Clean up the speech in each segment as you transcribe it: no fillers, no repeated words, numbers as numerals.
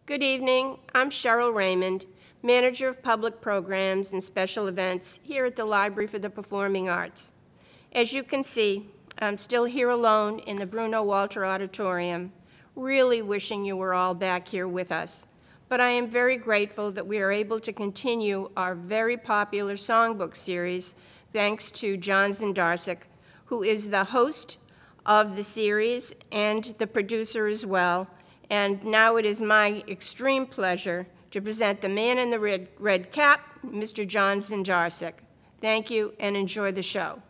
Good evening. I'm Cheryl Raymond, Manager of Public Programs and Special Events here at the Library for the Performing Arts. As you can see, I'm still here alone in the Bruno Walter Auditorium, really wishing you were all back here with us. But I am very grateful that we are able to continue our very popular songbook series thanks to John Znidarsic, who is the host of the series and the producer as well. And now it is my extreme pleasure to present the man in the red cap, Mr. John Znidarsic. Thank you and enjoy the show.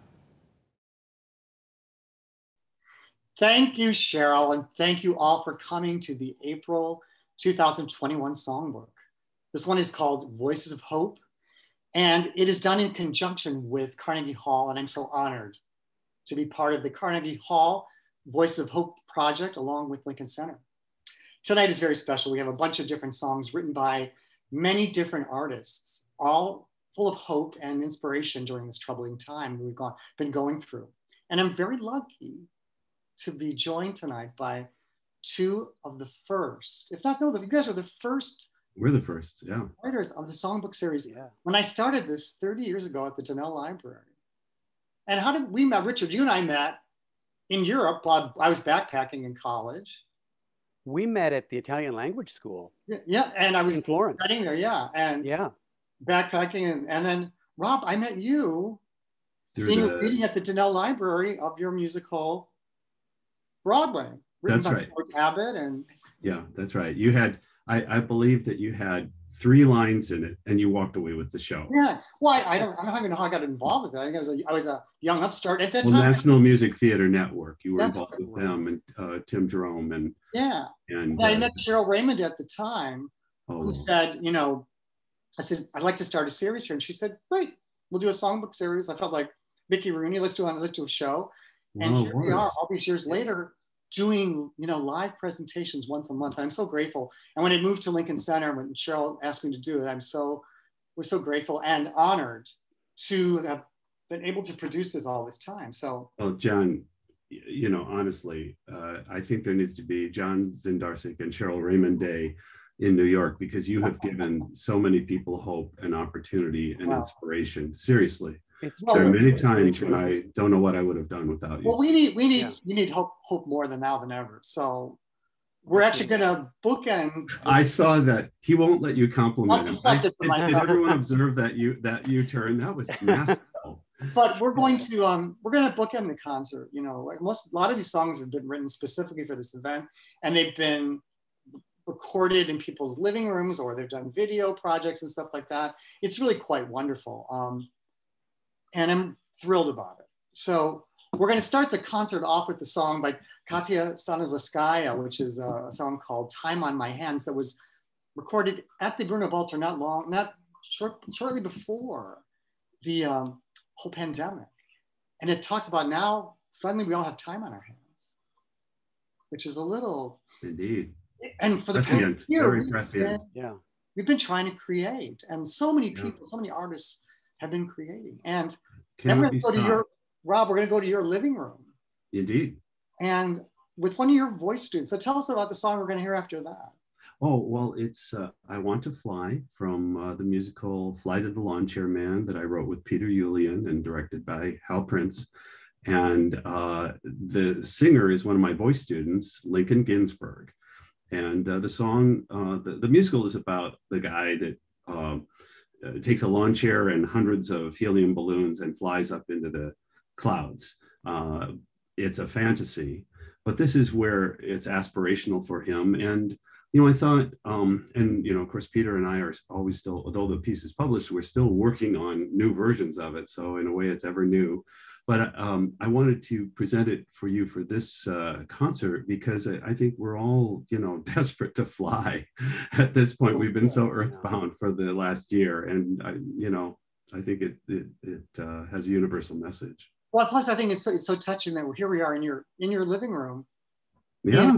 Thank you, Cheryl, and thank you all for coming to the April 2021 Songbook. This one is called Voices of Hope, and it is done in conjunction with Carnegie Hall, and I'm so honored to be part of the Carnegie Hall Voices of Hope project along with Lincoln Center. Tonight is very special. We have a bunch of different songs written by many different artists, all full of hope and inspiration during this troubling time we've been going through. And I'm very lucky to be joined tonight by two of the first, if not, no, you guys are the first. We're the first, yeah. Writers of the Songbook series. Yeah. When I started this 30 years ago at the Donnell Library. And how did we met? Richard, you and I met in Europe while I was backpacking in college. We met at the Italian language school. Yeah, and I was in Florence. Studying there, yeah. And yeah, backpacking. And then, Rob, I met you seeing a reading at the Donnell Library of your musical Broadway. That's right. George Abbott and yeah, that's right. You had, I believe that you had 3 lines in it, and you walked away with the show. Yeah. Well, I don't even know how I got involved with that. I think I was a young upstart at that time. National Music Theater Network. You were involved with them and Tim Jerome and yeah. And I met Cheryl Raymond at the time, who said, you know, I said I'd like to start a series here, and she said, great, we'll do a songbook series. I felt like Mickey Rooney. Let's do a show, and here we are, all these years later, doing, you know, live presentations once a month. And I'm so grateful. And when I moved to Lincoln Center, when Cheryl asked me to do it, we're so grateful and honored to have been able to produce this all this time. So, well, John, you know, honestly, I think there needs to be John Znidarsic and Cheryl Raymond Day in New York, because you have given so many people hope and opportunity and inspiration. Seriously. There are many times when I don't know what I would have done without you. Well, we need hope more than now than ever. So we're actually going to bookend. I saw that. He won't let you compliment him. Did everyone observe that U-turn? That was masterful. But we're going to bookend the concert. You know, a lot of these songs have been written specifically for this event, and they've been recorded in people's living rooms, or they've done video projects and stuff like that. It's really quite wonderful. And I'm thrilled about it. So we're going to start the concert off with the song by Katya Stanozlskaya, which is a song called Time on My Hands that was recorded at the Bruno Walter shortly before the whole pandemic. And it talks about now, suddenly we all have time on our hands, which is a little... Indeed. And for the past year, we've been trying to create. And so many people, so many artists have been creating. And then we're going to go to Rob, we're going to go to your living room. Indeed. And with one of your voice students. So tell us about the song we're going to hear after that. Oh, well, it's I Want to Fly from the musical Flight of the Lawn Chair Man that I wrote with Peter Julian and directed by Hal Prince. And the singer is one of my voice students, Lincoln Ginsberg. And the song, the musical is about the guy that takes a lawn chair and hundreds of helium balloons and flies up into the clouds. It's a fantasy, but this is where it's aspirational for him. And, you know, I thought, and, you know, of course, Peter and I are always still, although the piece is published, we're still working on new versions of it. So in a way, it's ever new. But I wanted to present it for you for this concert, because I think we're all, you know, desperate to fly at this point. We've been so earthbound for the last year. And, you know, I think it has a universal message. Well, plus I think it's so touching that here we are in your living room. Yeah.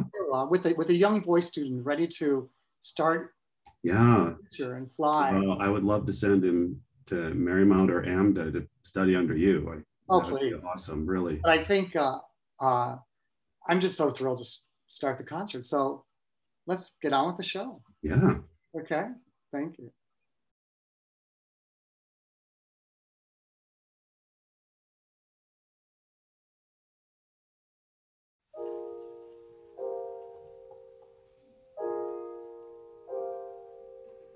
With a young voice student ready to start. Yeah. And fly. Well, I would love to send him to Marymount or AMDA to study under you. Oh, please. Awesome, really. But I think I'm just so thrilled to start the concert. So let's get on with the show. Yeah. Okay, thank you.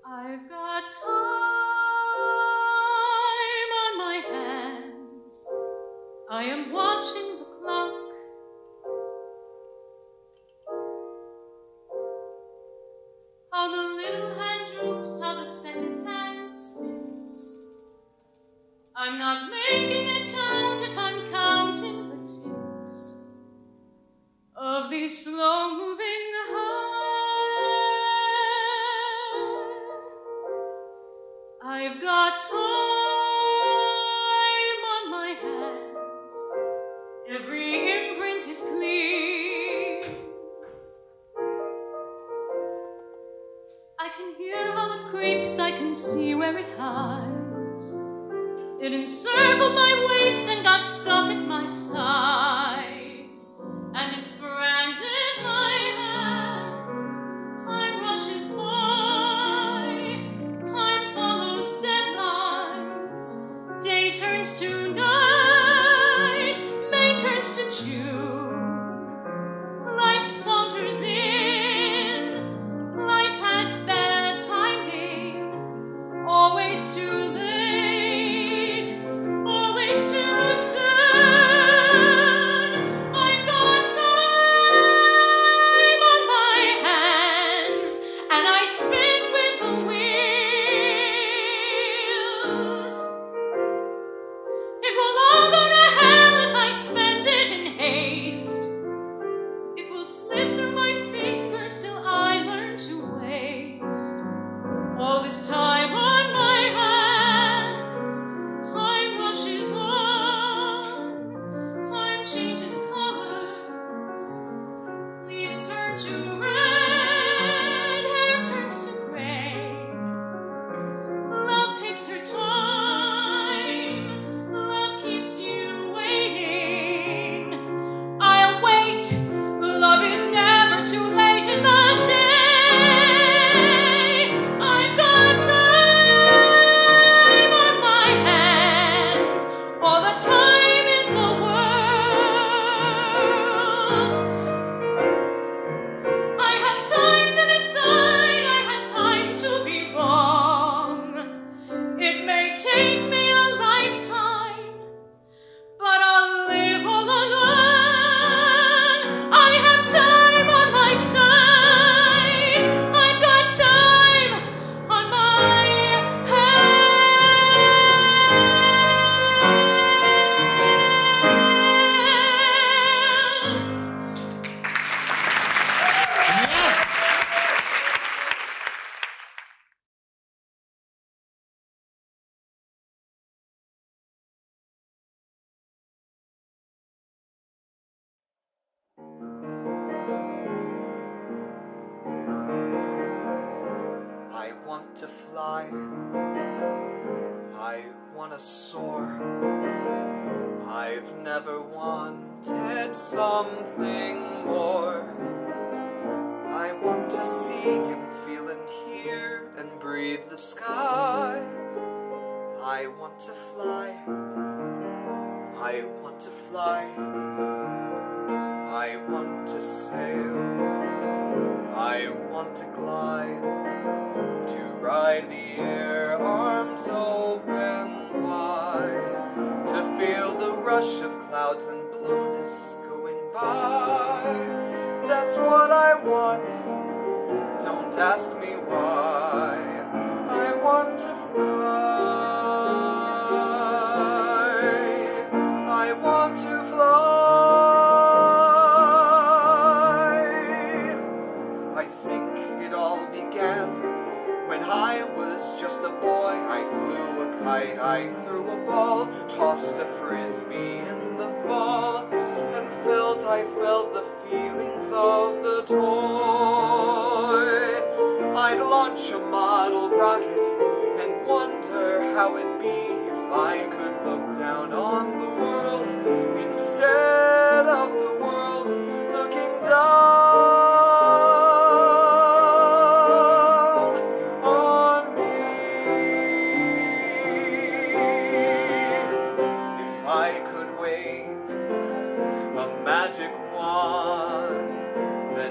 I've got time on my hands. I am watching the clock. How the little hand droops, how the second hand sticks. I'm not making it count if I'm counting the ticks of these slow-moving hands. I've got time on my hands. Every imprint is clean. I can hear how it creeps, I can see where it hides. It encircled my waist and got stuck at my sides, and it's branded my hands. Time rushes by, time follows deadlines. Day turns to night, May turns to June. Life saunters in, life has bad timing, always too late, always too soon. I've got time on my hands, and I spin with the wheels. It will all go to hell if I spend it in haste. It will slip through my fingers till I learn to waste. All this time on my hands, time rushes on, time changes colors, leaves turn to red, hair turns to gray. Love takes her time, love keeps you waiting. I'll wait, love is never too late in the day. I've got time on my hands, all the time in the world. I have time to decide, I have time to be wrong. It may take me a lifetime, but I'll live all alone. I have time on my side. I've got time on my hands. I want to fly, I want to soar. I've never wanted something more. I want to see and feel and hear and breathe the sky. I want to fly, I want to fly. I want to sail, I want to glide, to ride the air, arms open wide, to feel the rush of clouds and blueness going by. That's what I want, don't ask me why. I want to fly, I want to fly. I think it all began when I was just a boy. I flew a kite, I threw a ball, tossed a frisbee in the fall, and I felt the feelings of the toy. I'd launch a model rocket and wonder how it'd be if I could look down on the world instead of the world looking down.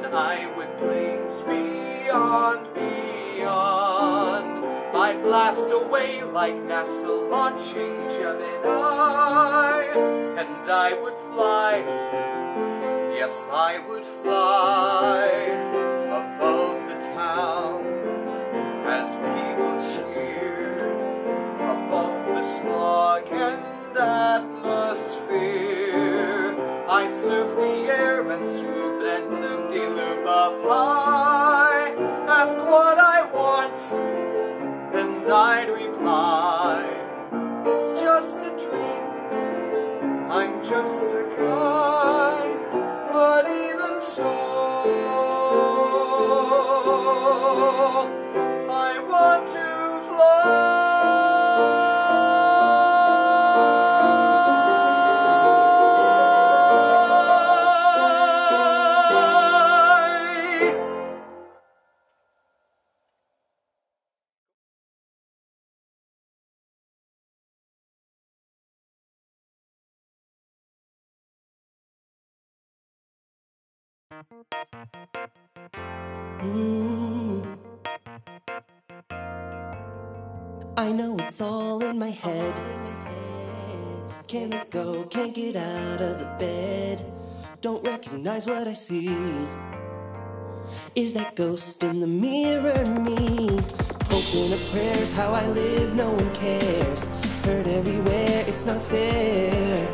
then I would blaze beyond, beyond. I'd blast away like NASA launching Gemini, and I would fly, yes, I would fly above the towns as people cheered, above the smog and atmosphere. I'd surf the air and swoop and loop-de-loop up high, ask what I want, and I'd reply, it's just a dream, I'm just a guy, but even so, I want to fly. I know it's all in my head. Can't let go, can't get out of the bed. Don't recognize what I see. Is that ghost in the mirror me? Hoping a prayer's how I live, no one cares. Hurt everywhere, it's not fair.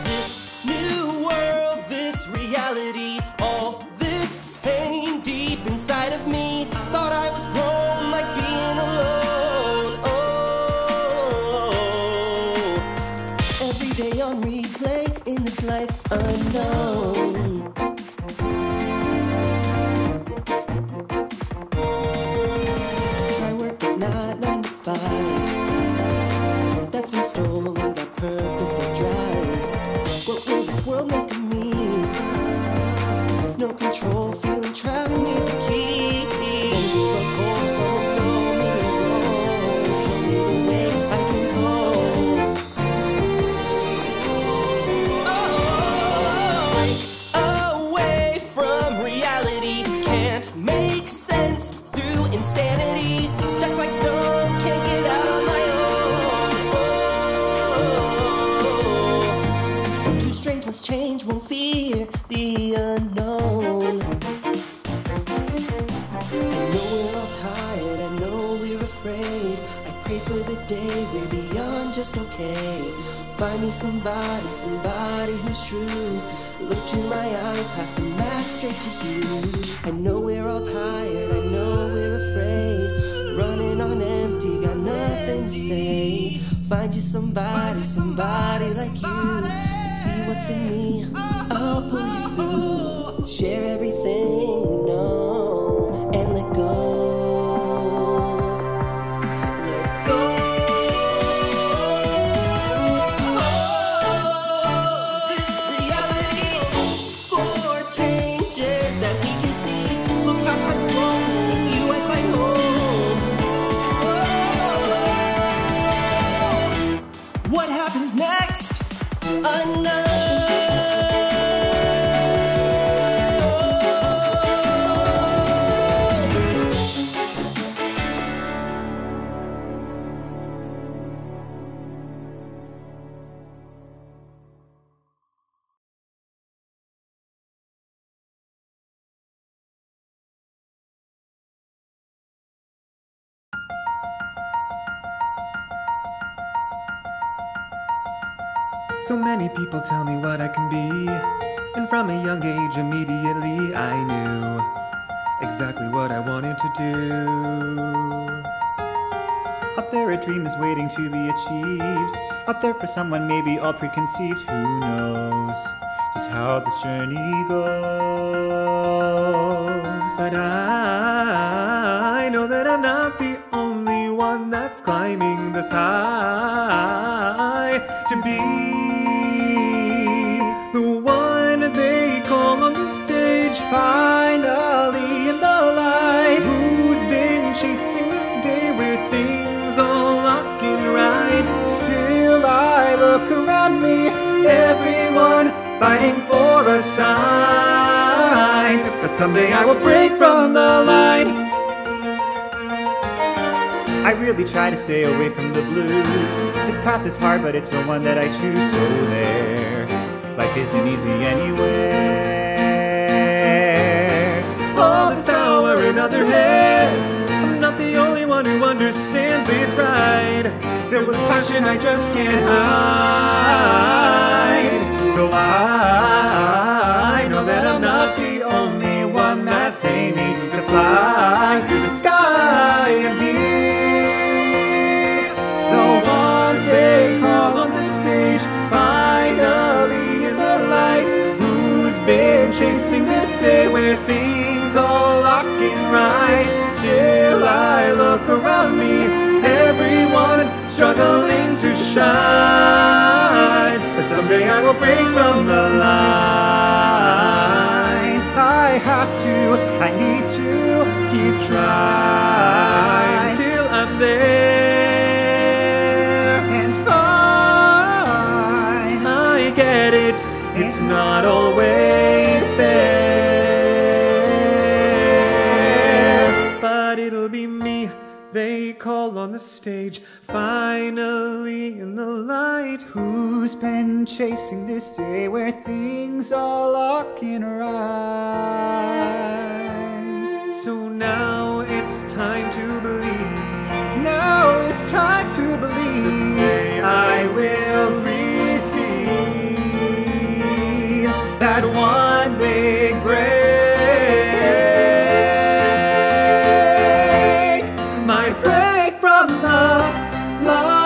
This new world, this reality, all this pain deep inside of me. Thought I was grown like being alone. Oh, every day on replay in this life unknown. Try work at night, 9 to 5. That's been stolen, got purpose, no drive. What will this world make of me? No control, feeling trapped, need the key. Won't give up home, someone throw me a roll. Show me the way I can go. Oh, break away from reality. Can't make sense through insanity. Stuck like stone, can't get out on my own. Oh, too strange must change, won't fear the unknown. I know we're all tired, I know we're afraid. I pray for the day we're beyond just okay. Find me somebody, somebody who's true. Look to my eyes, past the mask straight to you. I know we're all tired, I know we're afraid. Running on empty, got nothing to say. Find you somebody, somebody like you. See what's in me, I'll pull you through. Share everything we know and let go. Let go. This reality for changes that we can see. Look how time's flown, in you I find home. What happens next? Unknown. So many people tell me what I can be, and from a young age immediately I knew exactly what I wanted to do. Up there a dream is waiting to be achieved, up there for someone maybe all preconceived. Who knows just how this journey goes? But I know that I'm not the only one that's climbing this high to be the one they call on the stage, finally in the light. Who's been chasing this day where things all looking right? Still I look around me, everyone fighting for a sign, but someday I will break from the line. I really try to stay away from the blues. This path is hard, but it's the one that I choose. So there, life isn't easy anywhere. All this power in other hands. I'm not the only one who understands this ride. Filled with passion I just can't hide. So I know that I'm not the only one that's aiming to fly through the sky and be the one they call on the stage, finally in the light. Who's been chasing this day where things all lock and right? Still I look around me, everyone struggling to shine, but someday I will break from the line. I have to, I need to keep trying till I'm there and find I get it, it's not always fair, but it'll be me they call on the stage, finally in the light. Who's been chasing this day where things all lock in right? So now it's time to believe. Now it's time to believe. Someday I will receive that one big break. Break from the line.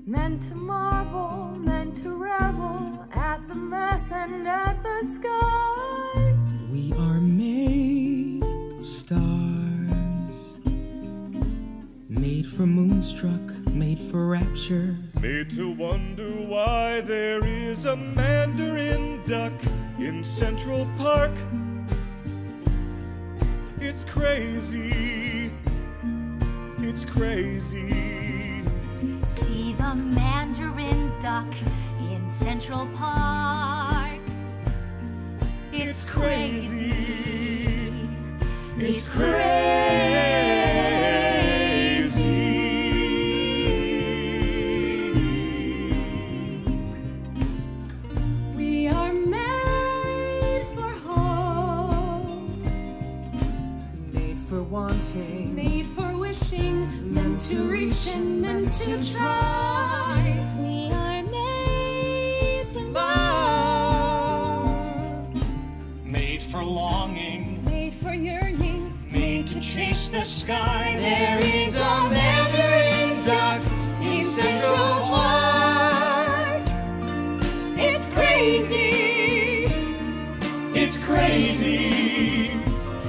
Meant to marvel, meant to revel at the mess and at the sky. We are made of stars, made for moonstruck, made for rapture, made to wonder why there is a mandarin duck in Central Park. It's crazy, it's crazy. See the mandarin duck in Central Park. It's crazy. It's crazy. We are made for hope, made for wanting, made for wishing, meant to reach and meant to try. We are made to love, made for longing, made for yearning, made to chase the sky. There is a mandarin duck in Central Park. It's crazy. It's crazy.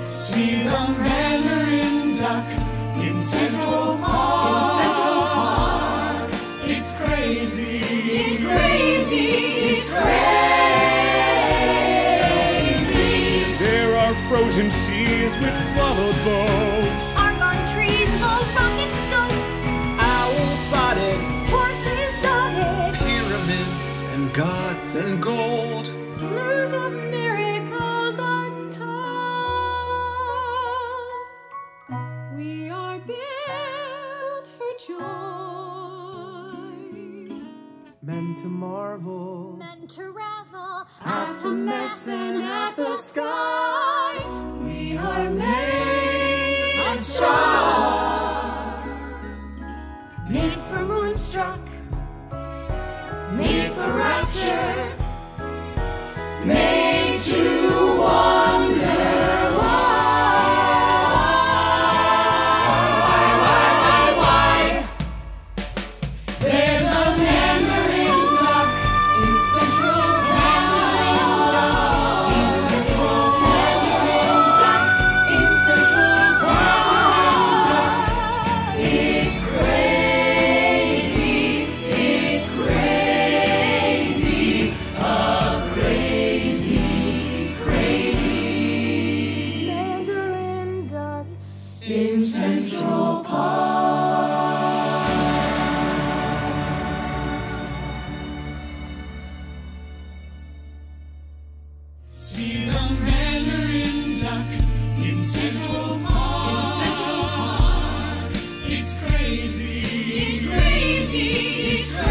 See the mandarin duck in Central Park. It's crazy. It's crazy. It's crazy. There are frozen seas with swallowed boats, argon trees, low rocket goats, owls spotted, horses dotted, Pyramids and gods and gold, Slurs of miracles untold. We are built for joy, meant to marvel, meant to revel at the mess and at the sky. We are made of stars, made for moonstruck, made for rapture, made to wonder why. There's a mandarin duck in Central Canada. In Central mandarin duck in Central Canada. It's crazy, it's crazy, a crazy, crazy Mandarin duck in Central Park. See the mandarin duck in Central Park. In Central Park. It's crazy. It's crazy. It's crazy.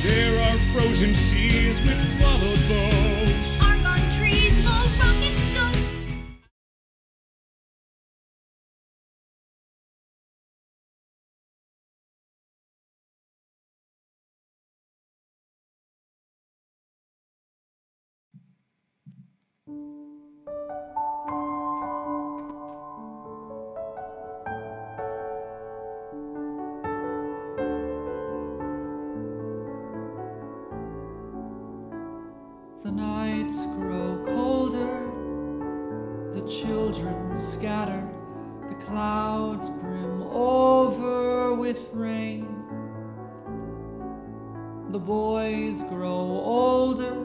There are frozen seas with swallowed boats. Argon trees, low rocket goats. The nights grow colder, the children scatter, the clouds brim over with rain. The boys grow older,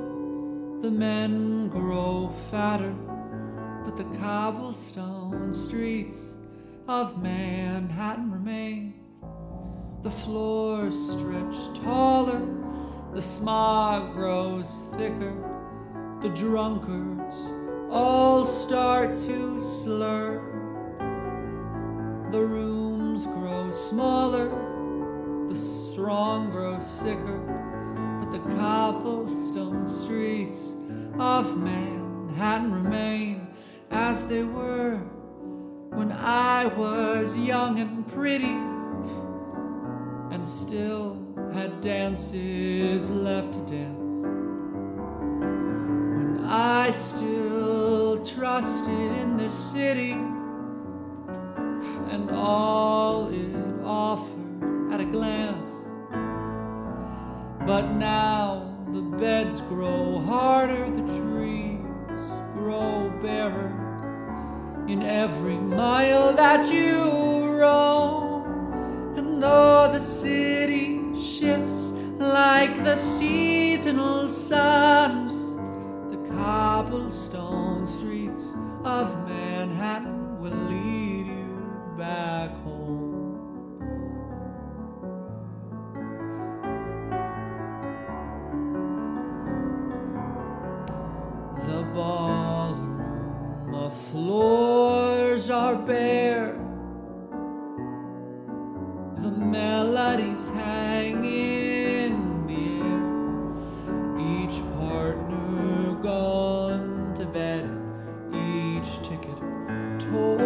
the men grow fatter, but the cobblestone streets of Manhattan remain. The floors stretch taller, the smog grows thicker, the drunkards all start to slur. The rooms grow smaller, the strong grow sicker, but the cobblestone streets of Manhattan remain as they were when I was young and pretty, and still had dances left to dance. When I still trusted in the city and all it offered at a glance. But now the beds grow harder, the trees grow barer in every mile that you roam. And though the city shifts like the seasonal suns, the cobblestone streets of Manhattan will lead you back home. The ballroom floors are bare, the melodies hang in the air, each partner gone to bed, each ticket torn,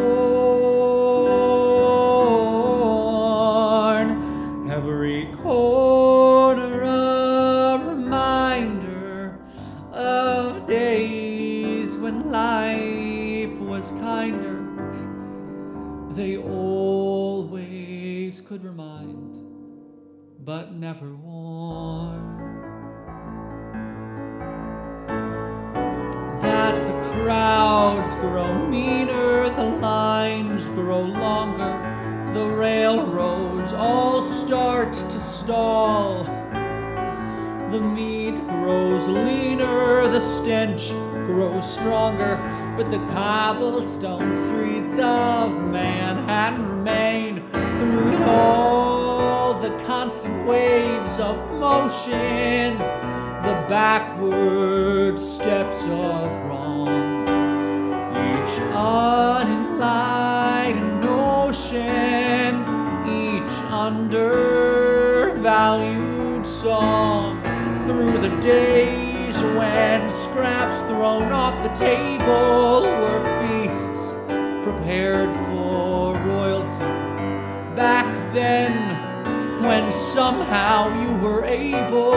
every corner a reminder of days when life was kinder. They always could remind, but never warn, that the crowds grow meaner, the lines grow longer, the railroads all start to stall. The meat grows leaner, the stench grows stronger, but the cobblestone streets of Manhattan remain. Through it all, the constant waves of motion, the backward steps of wrong, each unenlightened notion, each undervalued song. Through the days when scraps thrown off the table were feasts prepared for royalty. Back then, when somehow you were able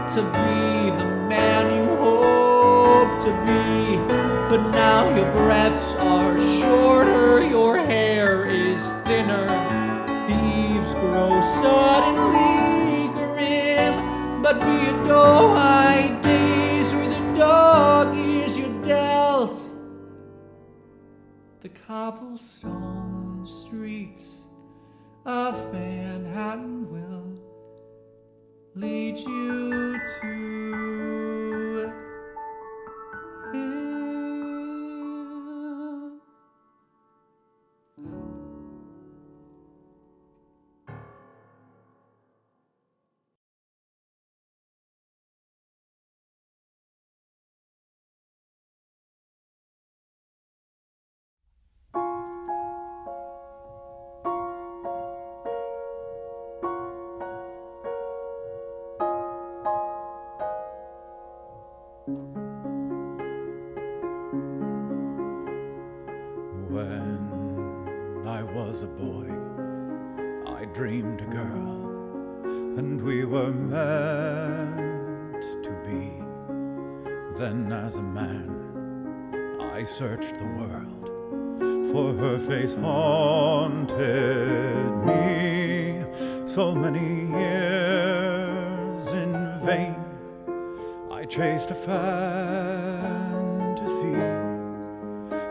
to be the man you hoped to be. But now your breaths are shorter, your hair is thinner, the eaves grow suddenly grim. But be it doe-eyed days or the dog ears you dealt, the cobblestone streets of Manhattan will lead you to him. When I was a boy, I dreamed a girl, and we were meant to be. Then as a man, I searched the world, for her face haunted me. So many years in vain, I chased a fantasy.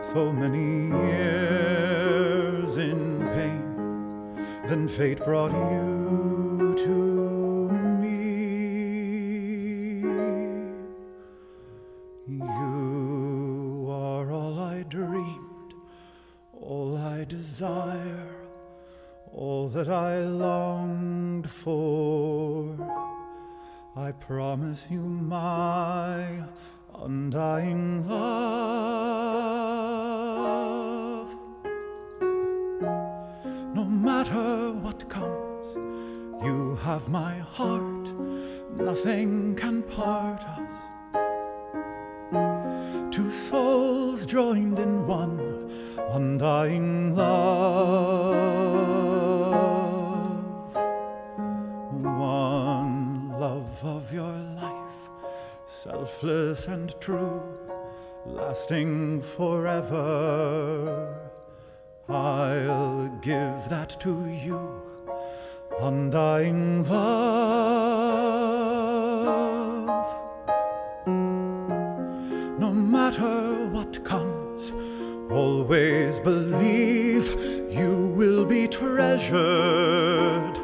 So many years in pain, then fate brought you to me. You are all I dreamed, all I desire, all that I longed for. I promise you my undying love. No matter what comes, you have my heart, nothing can part us. Two souls joined in one undying love. One love of your life, selfless and true, lasting forever. I'll give that to you, undying love. No matter what comes, always believe you will be treasured.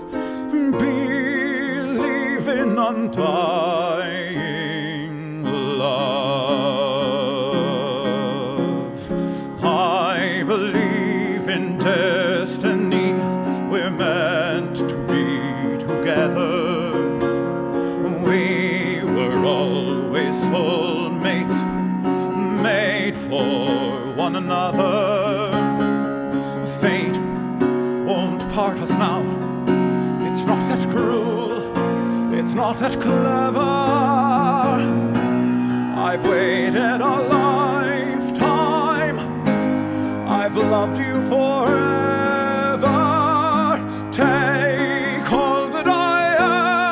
Believe in undying love. I believe in destiny, we're meant to be together. We were always soulmates, made for one another. Fate won't part us now. It's not that cruel, it's not that clever. I've waited a lifetime, I've loved you forever. Take all that I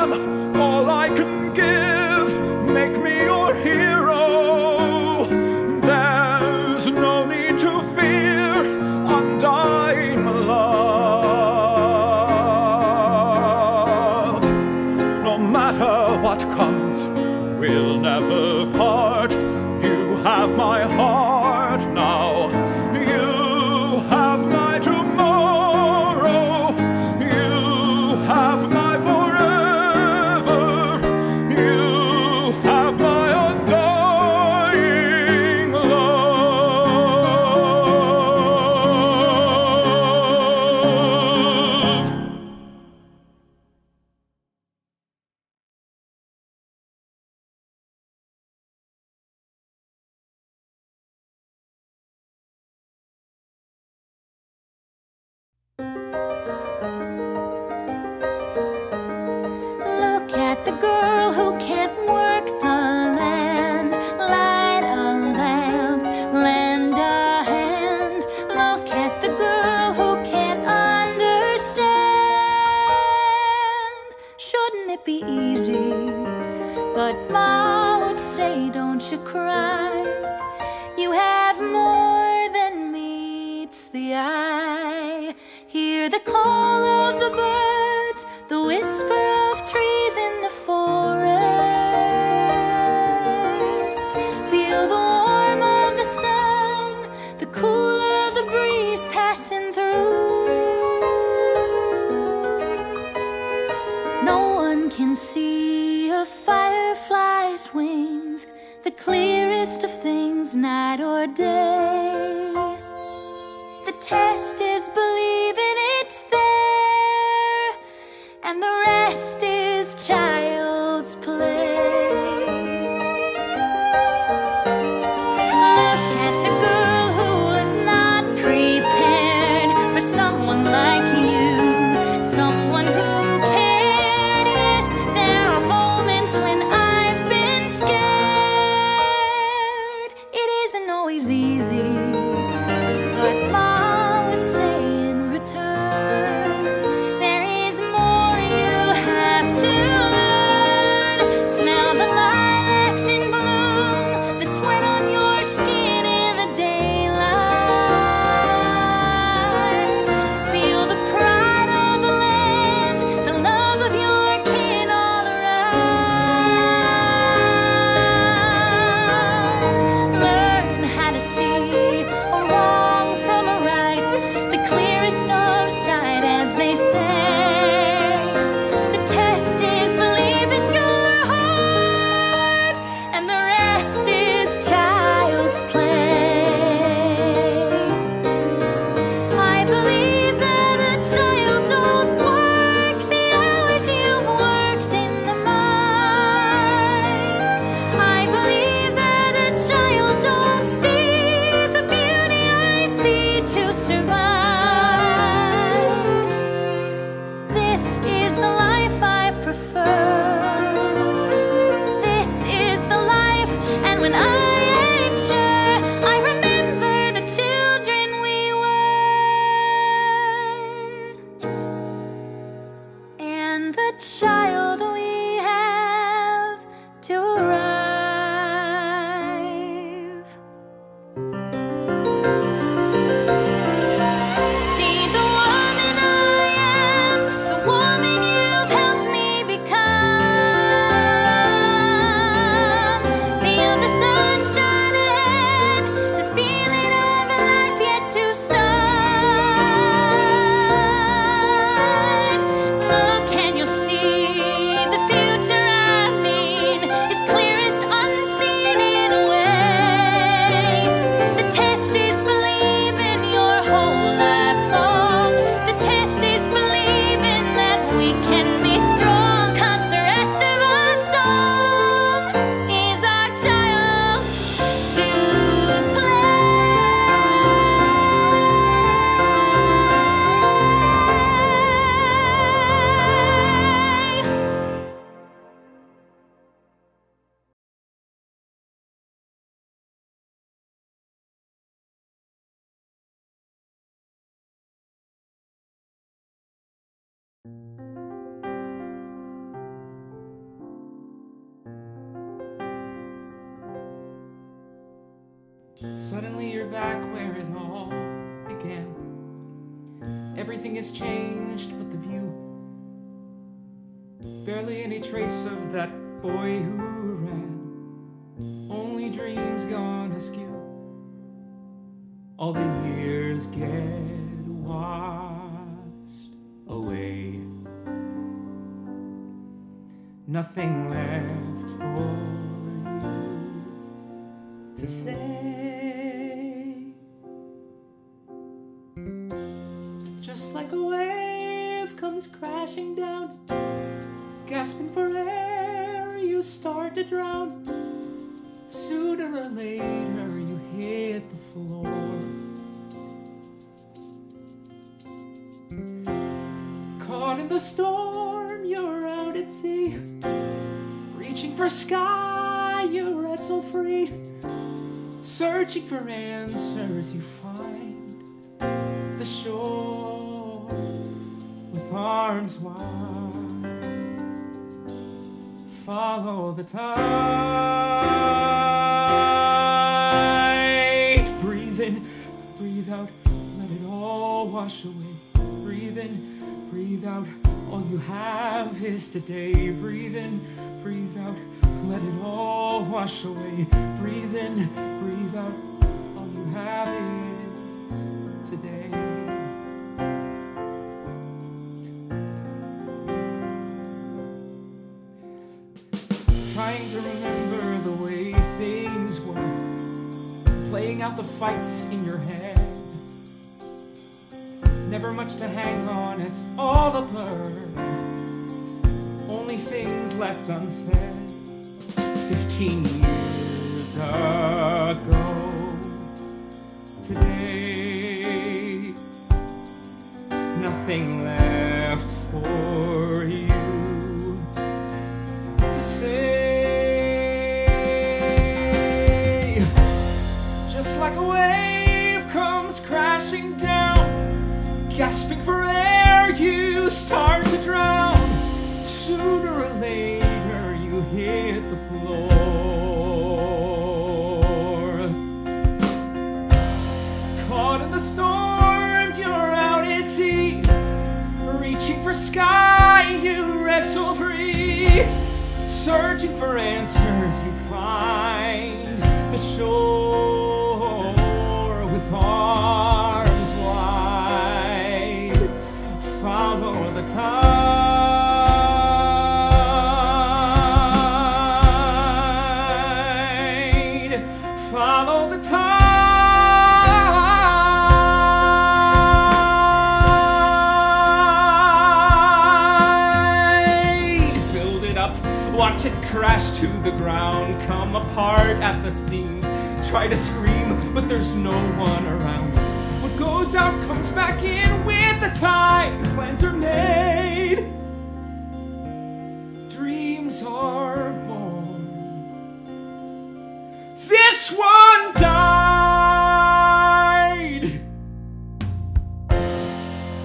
am, all I can give, make me your hero. There's no need to fear undying love. No matter what comes, we'll never part. You have my heart now. You have my tomorrow. You have my forever. You have my undying love. Look at the girl who can't work the land, light a lamp, lend a hand. Look at the girl who can't understand it be easy, but Ma would say, don't you cry. You have more than meets the eye. Hear the call of the birds, the whisper of trees in the forest. Feel the warmth of the sun, the cool of the breeze passing through. No one can see a firefly's wings, the clearest of things, night or day. The test is believing it's there, and the rest is child's play. Look at the girl who was not prepared for someone like you, someone who cared. Yes, there are moments when I've been scared. It isn't always easy, but Ma would say in return, there is more you have to learn. Smell the lilacs in bloom, the sweat on your skin in the daylight. Feel the pride of the land, the love of your kin all around. Learn how to see a wrong from a right, the clearest of sight, as they say. The test is believing your heart, and the rest is child's play. I believe that a child don't work the hours you've worked in the mines. I believe that a child don't see the beauty I see to survive. This is the life I prefer. This is the life, and when I ain't sure, I remember the children we were, and the child we have to arrive. See the woman I am, the woman you've helped me become. Feel the sunshine ahead, the feeling of a life yet to start. Look and you'll see the future I mean is clearest unseen in a way. The test is believing your whole life long. The test is believing that we can be strong, 'cause the rest of our song is our child's to play. Suddenly you're back where it all began. Everything has changed but the view. Barely any trace of that boy who ran. Only dreams gone askew. All the years get washed away. Nothing left for you to say. Just like a wave comes crashing down, gasping for air, you start to drown. Sooner or later you hit the floor. Caught in the storm, you're out at sea. Reaching for sky, you wrestle free. Searching for answers, you find the shore with arms wide. follow the tide. Breathe in, breathe out, let it all wash away. Breathe in, breathe out, all you have is today. Breathe in, breathe out, let it all wash away. Breathe in, breathe out, all you have is today. Trying to remember the way things were, playing out the fights in your head. Never much to hang on, it's all a blur. Only things left unsaid. 15 years ago today, nothing left for you to say. Just like a wave comes crashing down, gasping for air, you start to drown. Sooner or later, you hit the floor. Caught in the storm, you're out at sea. Reaching for sky, you wrestle free. Searching for answers, you find the shore with arms wide. Follow the tide. Follow the tide. Build it up, watch it crash to the ground, come apart at the seams. Try to scream, but there's no one around. What goes out comes back in with the tide. Plans are made, dreams are born. This one died.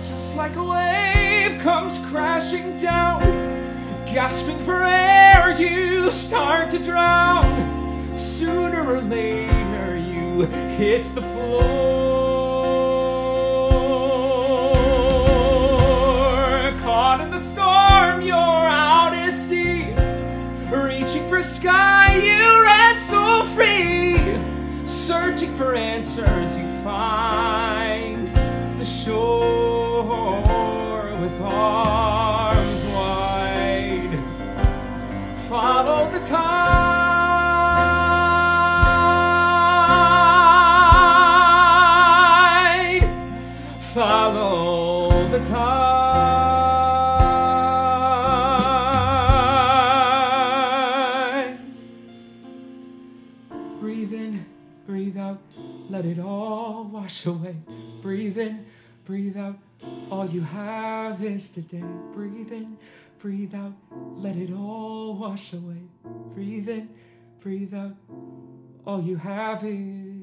Just like a wave comes crashing down, gasping for air, you start to drown. Sooner or later, you hit the floor. Caught in the storm, you're out at sea. Reaching for sky, you wrestle free. Searching for answers, you find the shore with arms wide. Follow the tide. Follow the tide. Breathe in, breathe out, let it all wash away. Breathe in, breathe out, all you have is today. Breathe in, breathe out, let it all wash away. Breathe in, breathe out, all you have is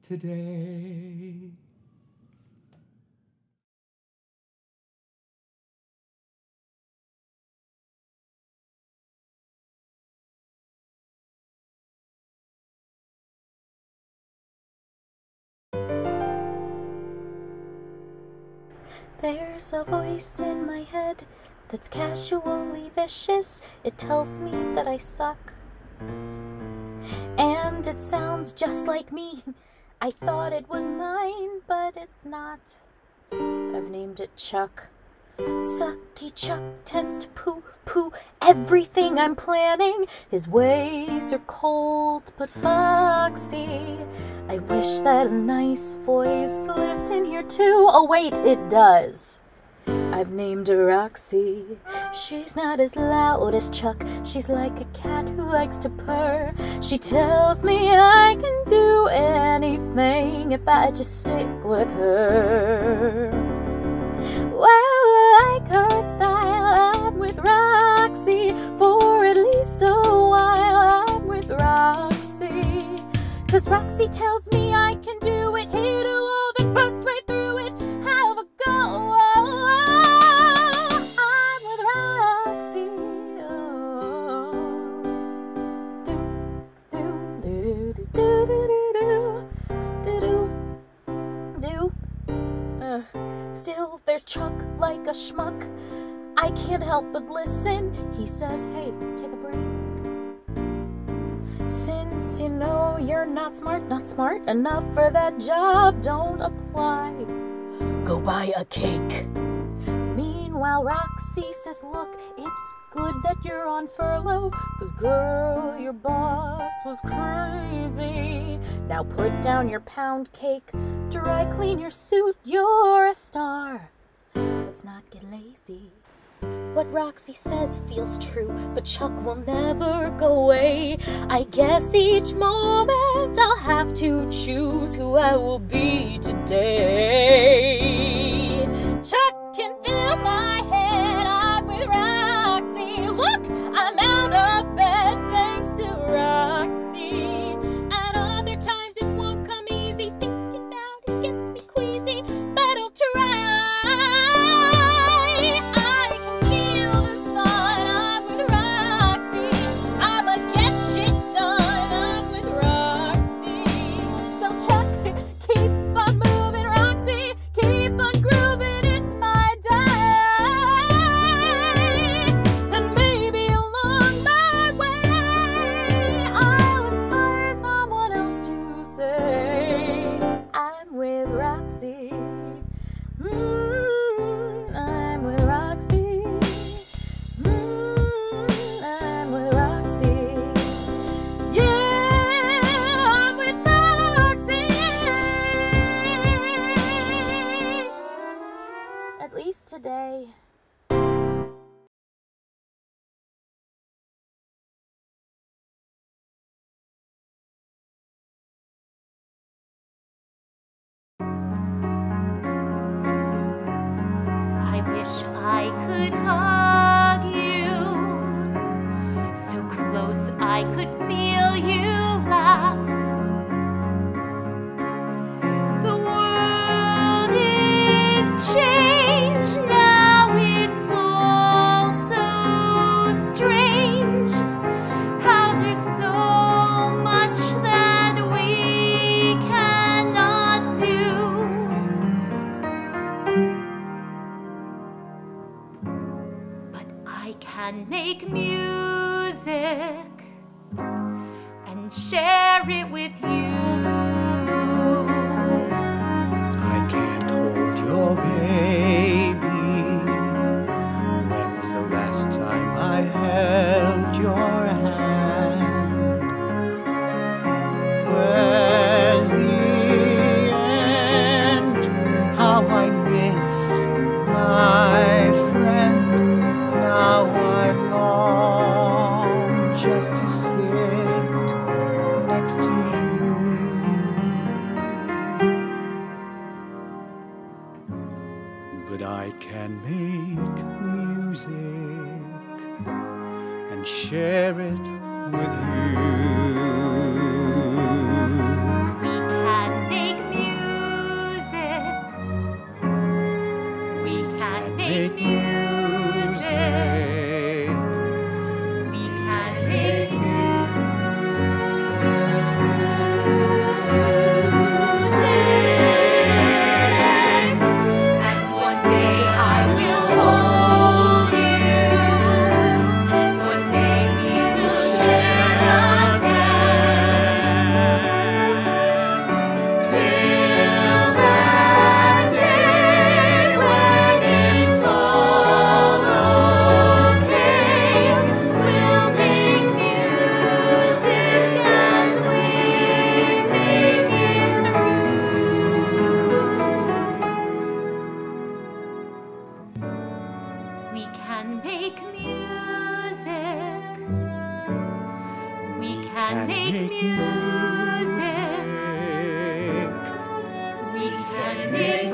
today. There's a voice in my head that's casually vicious. It tells me that I suck, and it sounds just like me. I thought it was mine, but it's not. I've named it Chuck. Sucky Chuck tends to poo-poo everything I'm planning. His ways are cold but foxy. I wish that a nice voice lived in here too. Oh wait, it does. I've named her Roxy. She's not as loud as Chuck. She's like a cat who likes to purr. She tells me I can do anything if I just stick with her. Well, I like her style. I'm with Roxy for at least a while. I'm with Roxy, 'cause Roxy tells me I can do it. Hit a wall, then bust right through it. Have a go. I'm with Roxy. like a schmuck. I can't help but listen. He says, hey, take a break. Since you know you're not smart enough for that job, don't apply. Go buy a cake. Meanwhile, Roxy says, look, it's good that you're on furlough, 'cause girl, your boss was crazy. Now put down your pound cake, dry clean your suit, you're a star. Let's not get lazy. What Roxy says feels true, but Chuck will never go away. I guess each moment I'll have to choose who I will be today. Chuck can fill my head, I'm with Roxy. Look, I'm out of bed thanks to Roxy. At other times it won't come easy, thinking about it gets me queasy, but I'll try. At least today. I wish I could hug you, so close I could feel you laugh. The world is changed now, it's all so strange, how there's so much that we cannot do. I can make music and share it with you. I can't hold your baby. When's the last time I held your hand? Where's the end? How I miss my friend. Now I long just to sit next to you. But I can make music and share it with you. We can make music. We can make music. We can make music. We can make music. We can make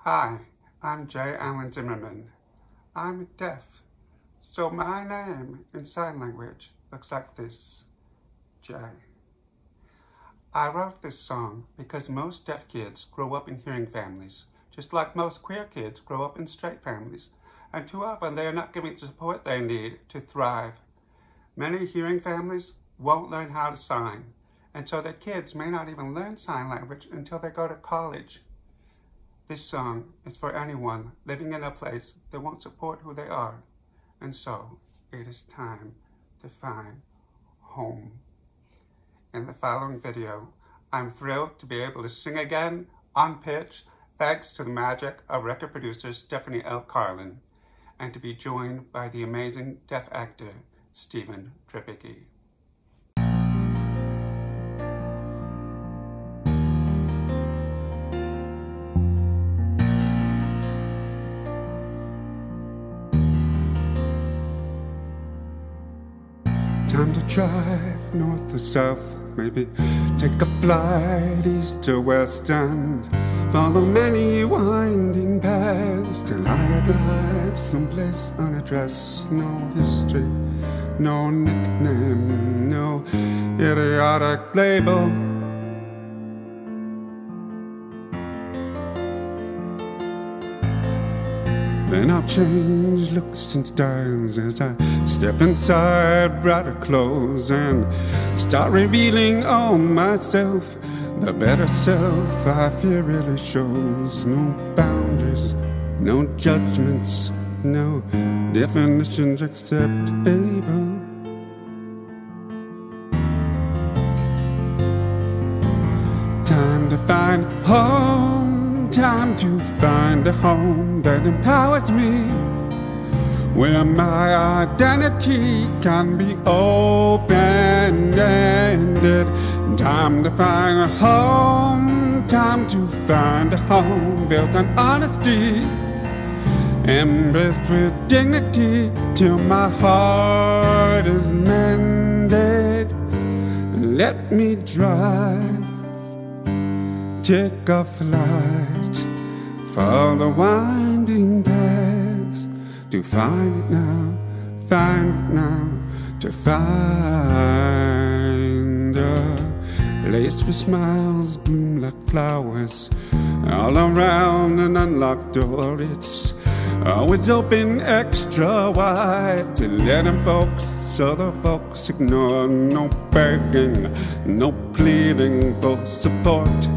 Hi, I'm J. Allen Zimmerman. I'm deaf, so my name in sign language looks like this, J. I wrote this song because most deaf kids grow up in hearing families, just like most queer kids grow up in straight families, and too often they are not given the support they need to thrive. Many hearing families won't learn how to sign, and so their kids may not even learn sign language until they go to college. This song is for anyone living in a place that won't support who they are, and so it is time to find home. In the following video, I'm thrilled to be able to sing again on pitch thanks to the magic of record producer Stephanie L. Carlin, and to be joined by the amazing deaf actor Stephen Tripicki. Time to drive north or south, maybe take a flight east or west and follow many winding paths till I arrive someplace unaddressed. No history, no nickname, no idiotic label. Then I'll change looks and styles as I step inside brighter clothes and start revealing all myself. The better self I fear really shows. No boundaries, no judgments, no definitions except able. Time to find home, time to find a home that empowers me, where my identity can be open-ended. Time to find a home, time to find a home built on honesty, embraced with dignity till my heart is mended. Let me drive, take a flight, follow winding paths to find it now, to find a place where smiles bloom like flowers all around an unlocked door. It's always open extra wide to let in folks other folks ignore. No begging, no pleading for support.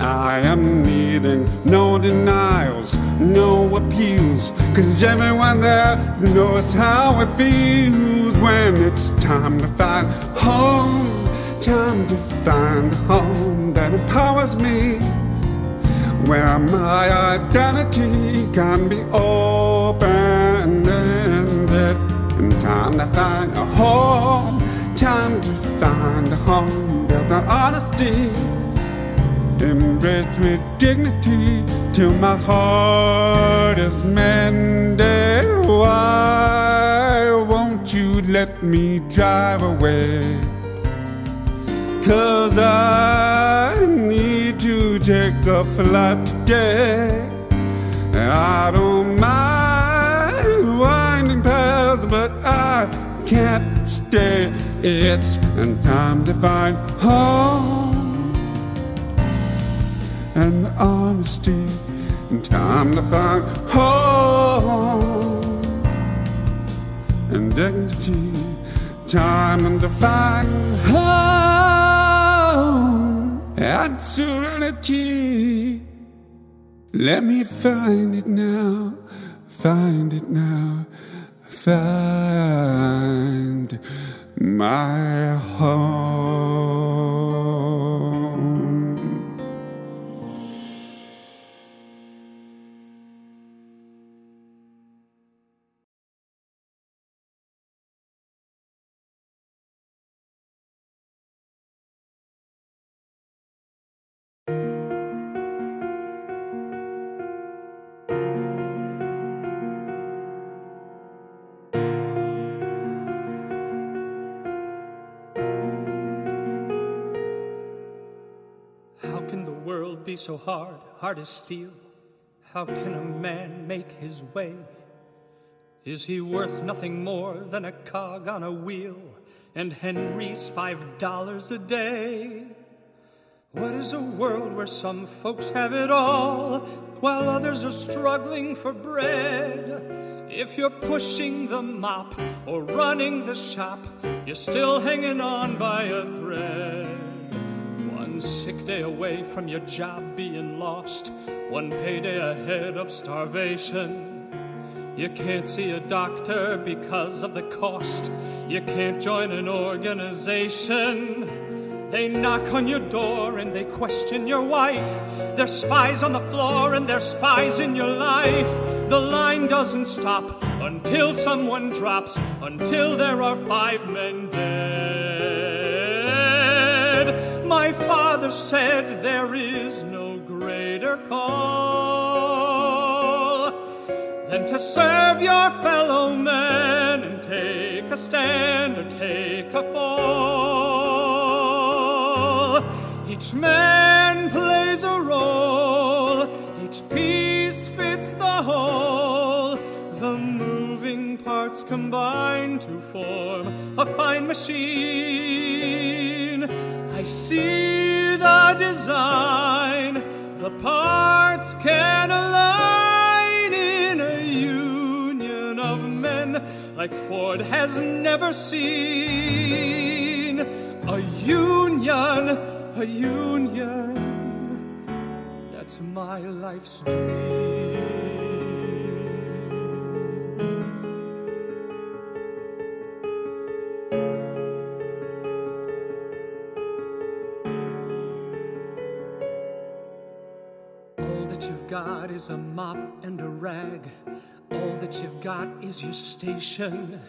I am needing no denials, no appeals, 'cause everyone there knows how it feels when it's time to find home, time to find a home that empowers me, where my identity can be open-ended. And time to find a home, time to find a home built on honesty, embraced with dignity till my heart is mended. Why won't you let me drive away? 'Cause I need to take a flight today. I don't mind winding paths, but I can't stay. It's time to find home and honesty, and time to find home and dignity, time to find home and serenity. Let me find it now, find it now, find my home. How can the world be so hard, hard as steel? How can a man make his way? Is he worth nothing more than a cog on a wheel and Henry's $5 a day? What is a world where some folks have it all while others are struggling for bread? If you're pushing the mop or running the shop, you're still hanging on by a thread. One sick day away from your job being lost, one payday ahead of starvation. You can't see a doctor because of the cost. You can't join an organization. They knock on your door and they question your wife. They're spies on the floor and they're spies in your life. The line doesn't stop until someone drops, until there are 5 men dead. My father said there is no greater call than to serve your fellow man and take a stand or take a fall. Each man plays a role, each piece fits the whole. The moving parts combine to form a fine machine. I see the design, the parts can align in a union of men like Ford has never seen. A union, that's my life's dream. All that you've got is a mop and a rag. All that you've got is your station.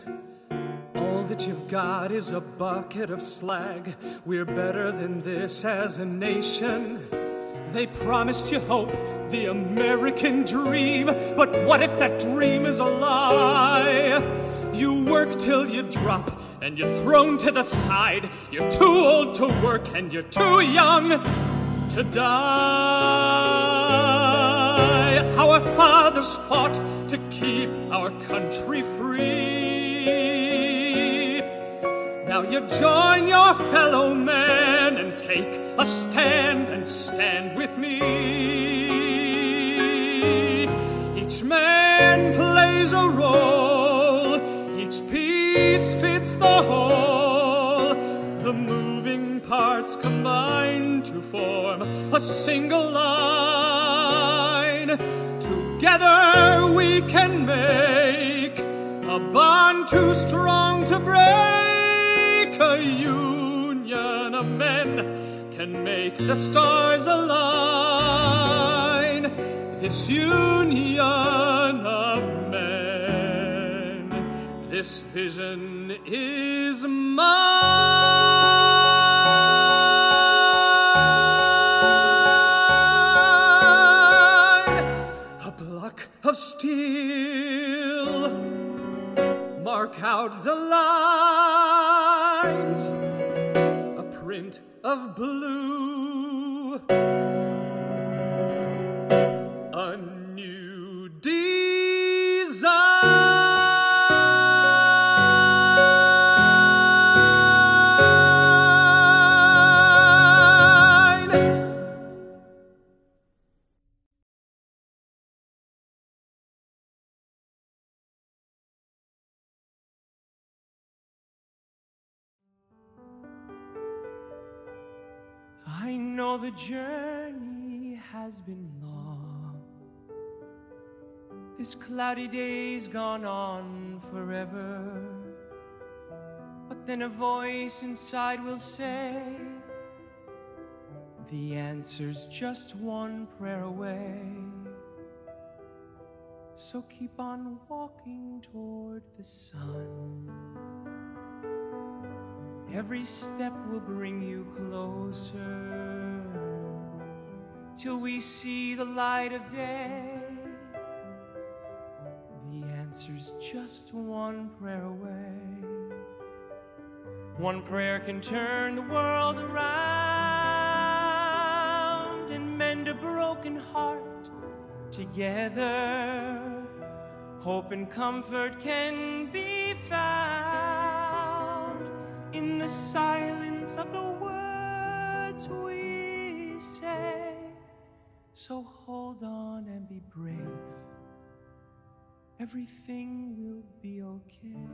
All that you've got is a bucket of slag. We're better than this as a nation. They promised you hope, the American dream. But what if that dream is a lie? You work till you drop and you're thrown to the side. You're too old to work and you're too young to die. Our fathers fought to keep our country free. Now you join your fellow man and take a stand and stand with me. Each man plays a role, each piece fits the whole. The moving parts combine to form a single line. Together we can make a bond too strong to break. A union of men can make the stars align. This union of men, this vision is mine. A block of steel, mark out the lines. A print of blue, a new design. I know the journey has been long. This cloudy day's gone on forever. But then a voice inside will say, the answer's just one prayer away. So keep on walking toward the sun. Every step will bring you closer till we see the light of day. The answer's just one prayer away. One prayer can turn the world around and mend a broken heart together, hope and comfort can be found in the silence of the words we say. So hold on and be brave. Everything will be okay.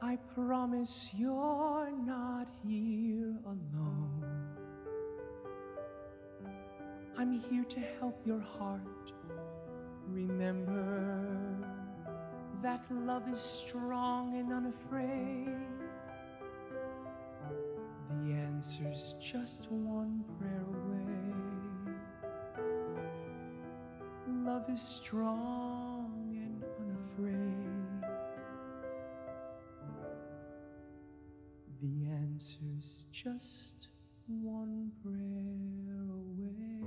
I promise you're not here alone. I'm here to help your heart remember that love is strong and unafraid. The answer's just one prayer away. Love is strong and unafraid. The answer's just one prayer away.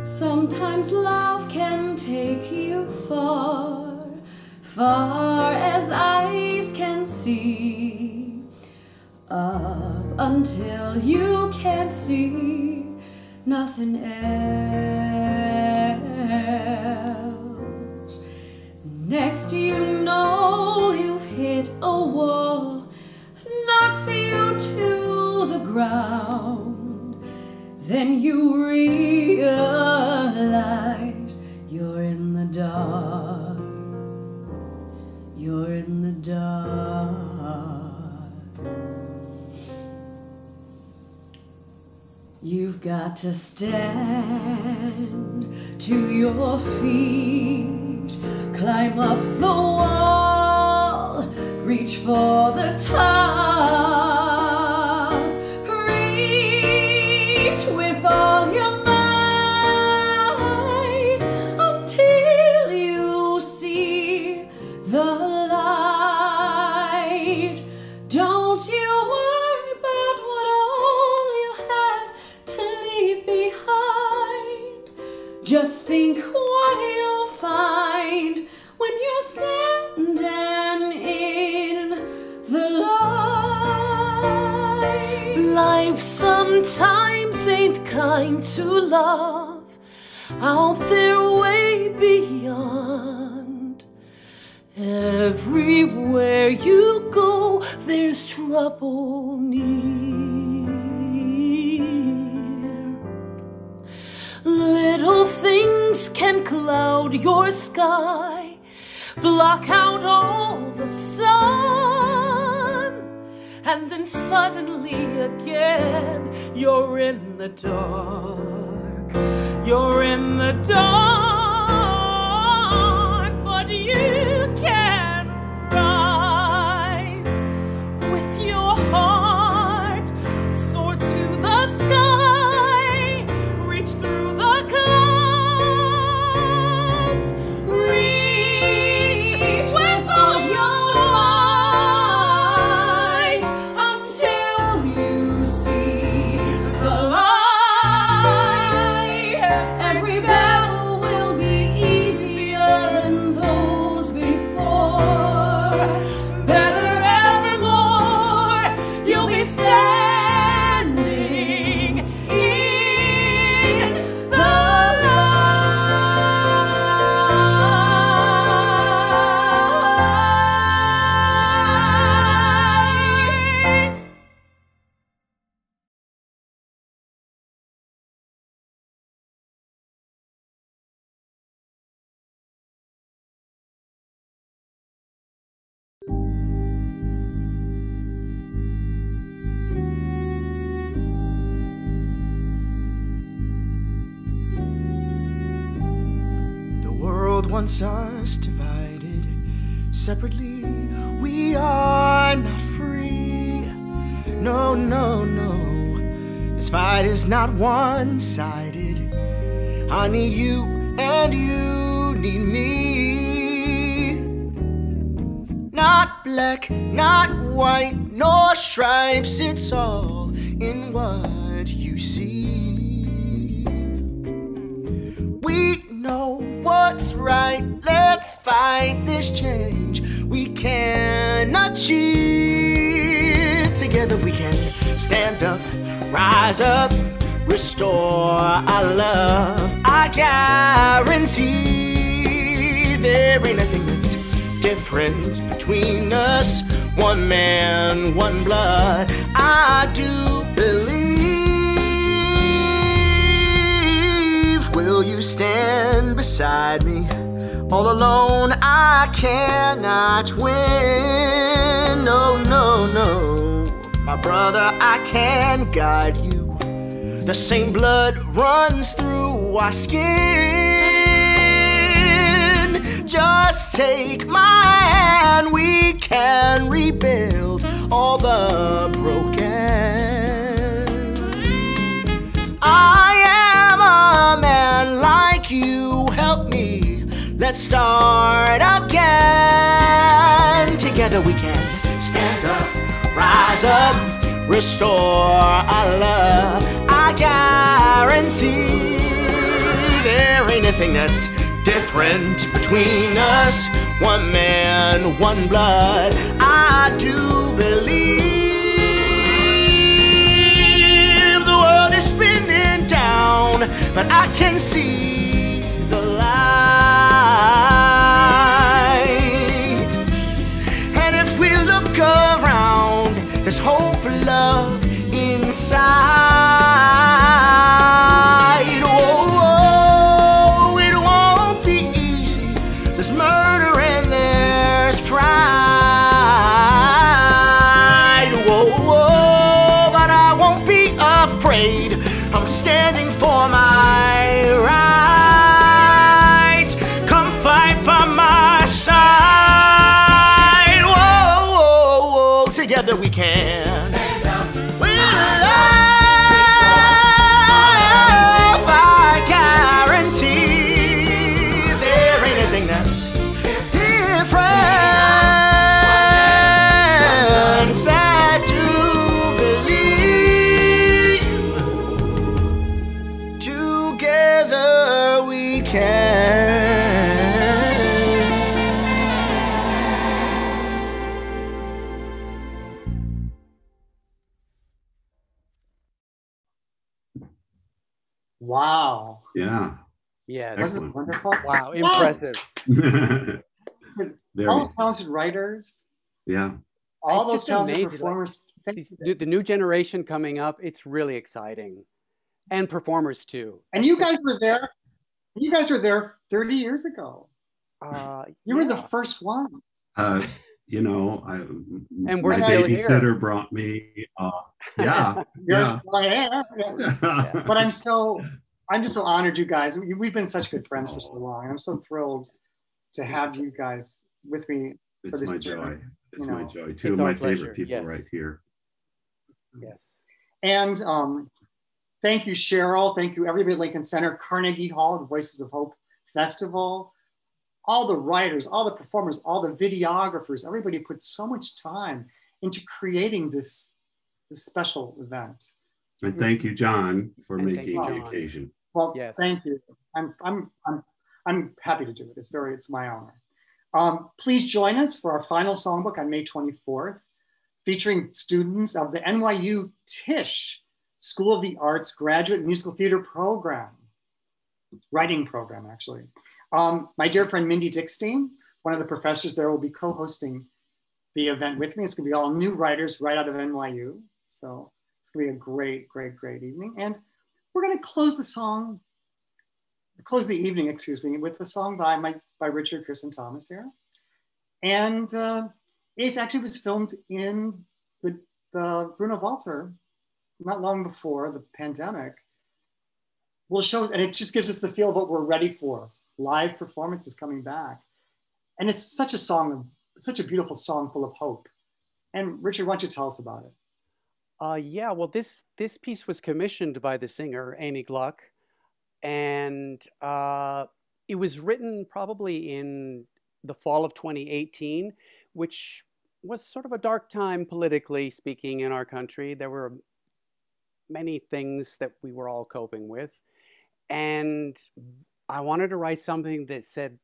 Sometimes love can take you far, far as eyes can see, up until you can't see nothing else. Next you know you've hit a wall, knocks you to the ground. Then you realize you're in the dark. You're in the dark. You've got to stand to your feet, climb up the wall, reach for the top, reach with all your might until you see the light. Don't you worry about what all you have to leave behind. Just think what you'll find when you're standing in the light. Life sometimes ain't kind to love, out there way beyond. Everywhere you go, there's trouble near. Little things can cloud your sky, block out all the sun, and then suddenly again you're in the dark. You're in the dark, but you can rise with your heart, soar to the sky, reach through the clouds, reach with all your might until you see the light. Every battle will be easier wants us divided. Separately, we are not free. No, no, no. This fight is not one-sided. I need you and you need me. Not black, not white, nor stripes. It's all in what you see. We know what's right. Let's fight this change. We cannot cheat. Together we can stand up, rise up, restore our love. I guarantee there ain't nothing that's different between us. One man, one blood. I do believe. Will you stand beside me? All alone I cannot win. No, no, no. My brother, I can guide you. The same blood runs through our skin. Just take my hand, we can rebuild all the broken. I am a man like you, help me, let's start again. Together we can stand up, rise up, restore our love. I guarantee there ain't anything that's different between us. One man, one blood. I do believe the world is spinning down, but I can see the light. And if we look around, there's hope for love inside. Oh, it won't be easy. There's murder and there's pride. Oh, but I won't be afraid. I'm standing for my rights. Come fight by my side. Whoa, together we can. Sad to believe together we can. Wow. Yeah. Yes. Wasn't it wonderful? Wow, impressive. All those talented writers. Yeah. All It's those just talented amazing. performers. The new generation coming up, it's really exciting. And performers too. And you guys were there. You guys were there 30 years ago. You were the first one. You know, and we're my still babysitter here. brought me. Yeah, You're still here. But I'm just so honored, you guys. We've been such good friends for so long. I'm so thrilled to have you guys with me for this my journey. joy. It's my joy. Two It's of our my pleasure. favorite people Yes. right here. Yes. And thank you, Cheryl. Thank you, everybody at Lincoln Center, Carnegie Hall, the Voices of Hope Festival, all the writers, all the performers, all the videographers. Everybody put so much time into creating this special event. And thank you, John, for And thank making you, the John. occasion. Well, Yes. thank you. I'm happy to do it. It's my honor. Please join us for our final songbook on May 24th, featuring students of the NYU Tisch School of the Arts Graduate Musical Theater Program, writing program, actually. My dear friend Mindy Dickstein, one of the professors there, will be co-hosting the event with me. It's gonna be all new writers right out of NYU. So it's gonna be a great, great, great evening. And we're gonna close the evening, with a song by Richard Kirsten Thomas here. And it actually was filmed in the Bruno Walter not long before the pandemic. Well, shows, and it just gives us the feel of what we're ready for live performances coming back. And it's such a beautiful song full of hope. And Richard, why don't you tell us about it? Yeah, well, this piece was commissioned by the singer, Amy Gluck, and it was written probably in the fall of 2018, which was sort of a dark time politically speaking in our country. There were many things that we were all coping with. And I wanted to write something that said,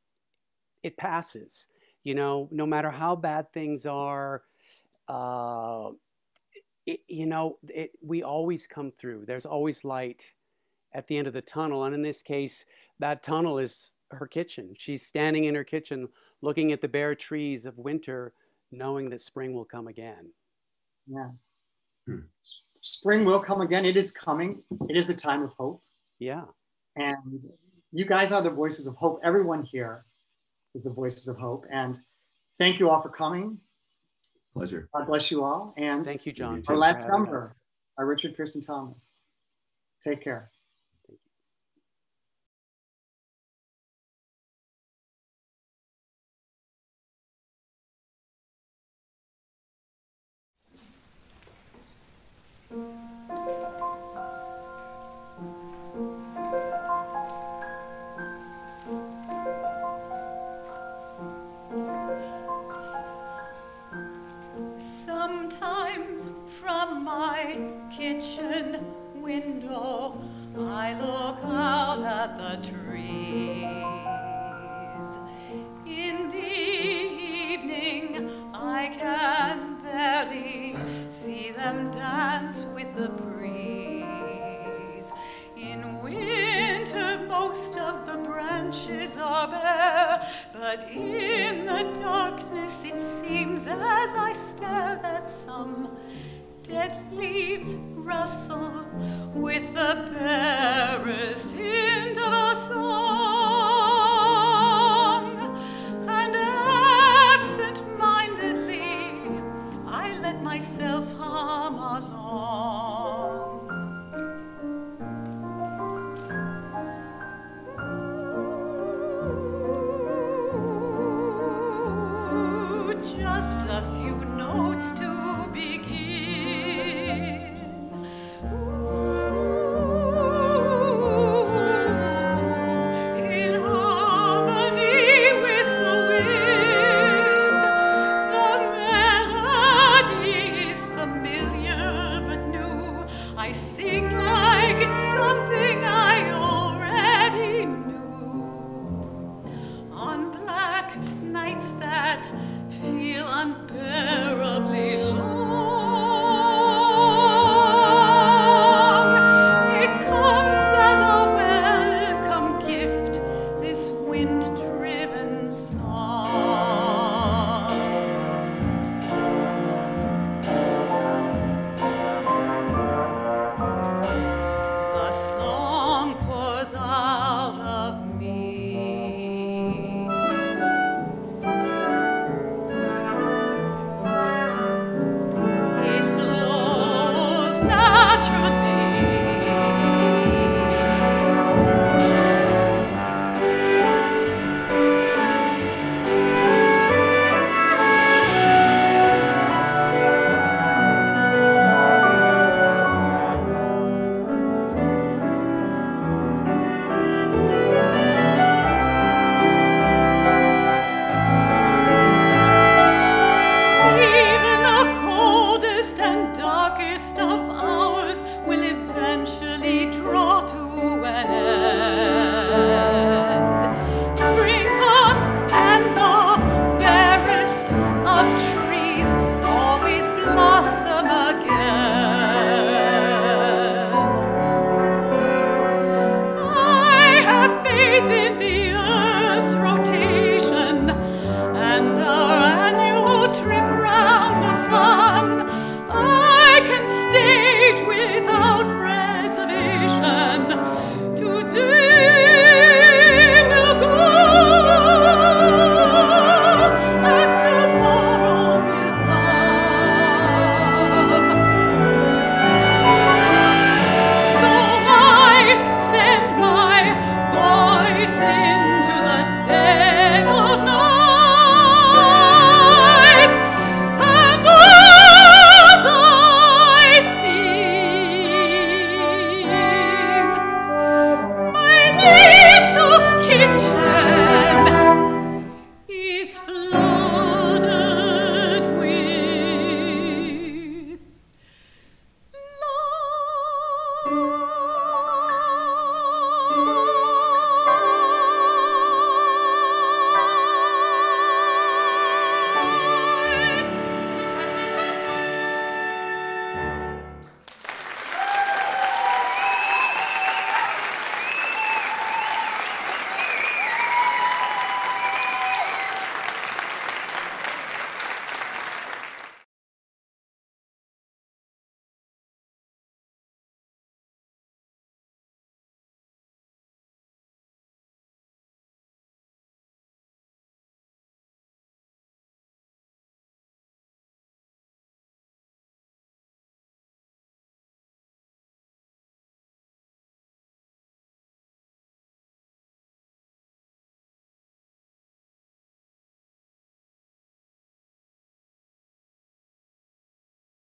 it passes. You know, no matter how bad things are, we always come through. There's always light at the end of the tunnel. And in this case, that tunnel is her kitchen. She's standing in her kitchen, looking at the bare trees of winter, knowing that spring will come again. Yeah. Spring will come again. It is coming. It is the time of hope. Yeah. And you guys are the voices of hope. Everyone here is the voices of hope. And thank you all for coming. Pleasure. God bless you all. And thank you, John. Our last number by Richard Pearson Thomas. Take care. Sometimes from my kitchen window I look out at the trees. In the evening I can barely see them dance with the breeze. In winter most of the branches are bare, but in the darkness it seems as I stare that some dead leaves rustle with the barest hint of a song. And absent-mindedly I let myself hum along. Just a few notes to begin. In harmony with the wind, the melody is familiar but new. I sing like it's something I already knew. On black nights that feel unbearable,